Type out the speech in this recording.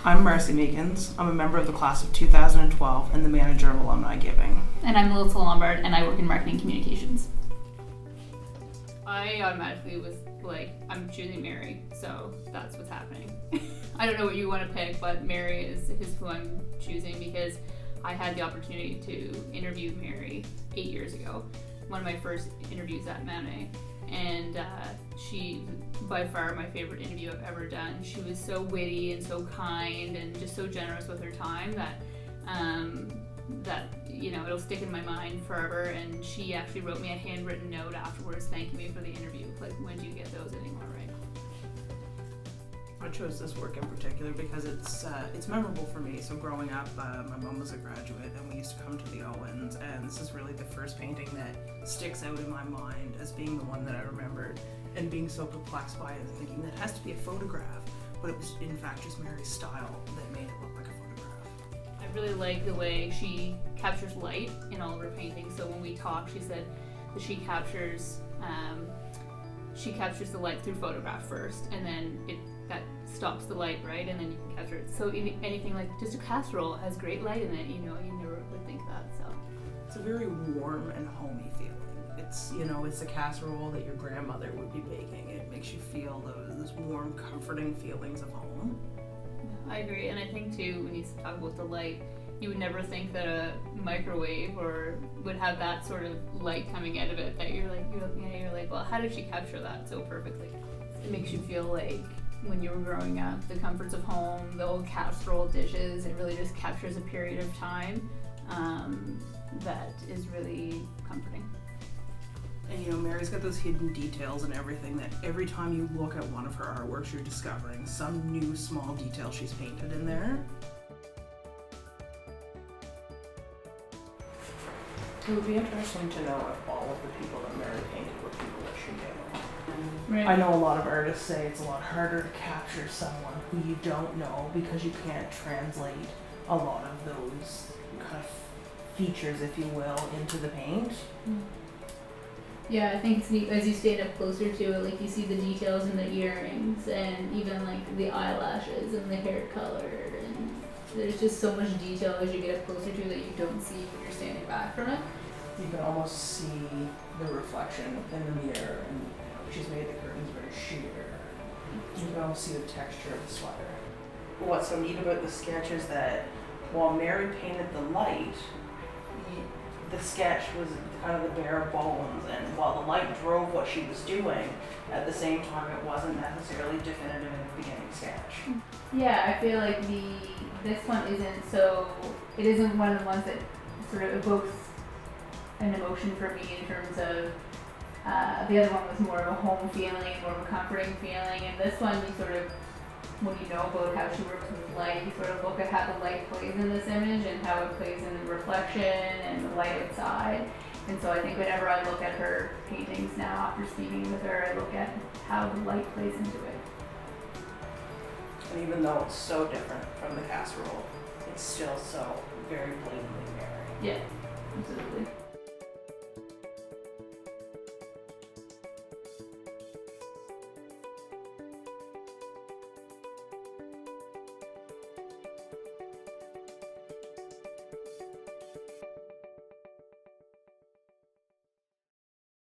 I'm Marcie Meekins. I'm a member of the class of 2012 and the manager of Alumni Giving. And I'm Lombard, and I work in marketing communications. I automatically was like, I'm choosing Mary, so that's what's happening. I don't know what you want to pick, but Mary is who I'm choosing because I had the opportunity to interview Mary 8 years ago, one of my first interviews at Manet, and she, by far, my favorite interview I've ever done. She was so witty and so kind and just so generous with her time that it'll stick in my mind forever. And she actually wrote me a handwritten note afterwards thanking me for the interview. Like, when do you get those anymore, right? I chose this work in particular because it's memorable for me. So growing up, my mom was a graduate and we used to come to the Owens, and this is really the first painting that sticks out in my mind as being the one that I remembered, and being so perplexed by it, thinking that has to be a photograph, but it was in fact just Mary's style that made it look like a photograph. I really like the way she captures light in all of her paintings. So when we talked, she said that she captures the light through photograph first, and then that stops the light, right? And then you can capture it. So anything like just a casserole has great light in it, you never would think that. So it's a very warm and homey feeling. It's a casserole that your grandmother would be baking. It makes you feel those warm, comforting feelings of home. I agree, and I think too, when you talk about the light, you would never think that a microwave would have that sort of light coming out of it, that you're looking at it, you're like, well, how did she capture that so perfectly? It makes you feel like when you were growing up, the comforts of home, the old casserole dishes, it really just captures a period of time that is really comforting. And Mary's got those hidden details and everything that every time you look at one of her artworks, you're discovering some new small detail she's painted in there. It would be interesting to know if all of the people that Mary painted were people that she knew. Right. I know a lot of artists say it's a lot harder to capture someone who you don't know because you can't translate a lot of those kind of features, if you will, into the paint. Yeah, I think it's neat as you stand up closer to it, like you see the details in the earrings and even like the eyelashes and the hair color, and there's just so much detail as you get up closer to it that you don't see when you're standing back from it. You can almost see the reflection in the mirror, and she's made the curtains very sheer. You can almost see the texture of the sweater. What's so neat about the sketch is that while Mary painted the light, the sketch was kind of the bare bones, and while the light drove what she was doing, at the same time it wasn't necessarily definitive in the beginning sketch. Yeah, I feel like this one it isn't one of the ones that sort of evokes an emotion for me in terms of the other one was more of a home feeling, more of a comforting feeling, and this one you sort of, when you know about how she works with light, you sort of look at how the light plays in this image and how it plays in the reflection and the light outside. And so I think whenever I look at her paintings now after speaking with her, I look at how the light plays into it. And even though it's so different from the casserole, it's still so very blatantly Mary. Yeah, absolutely.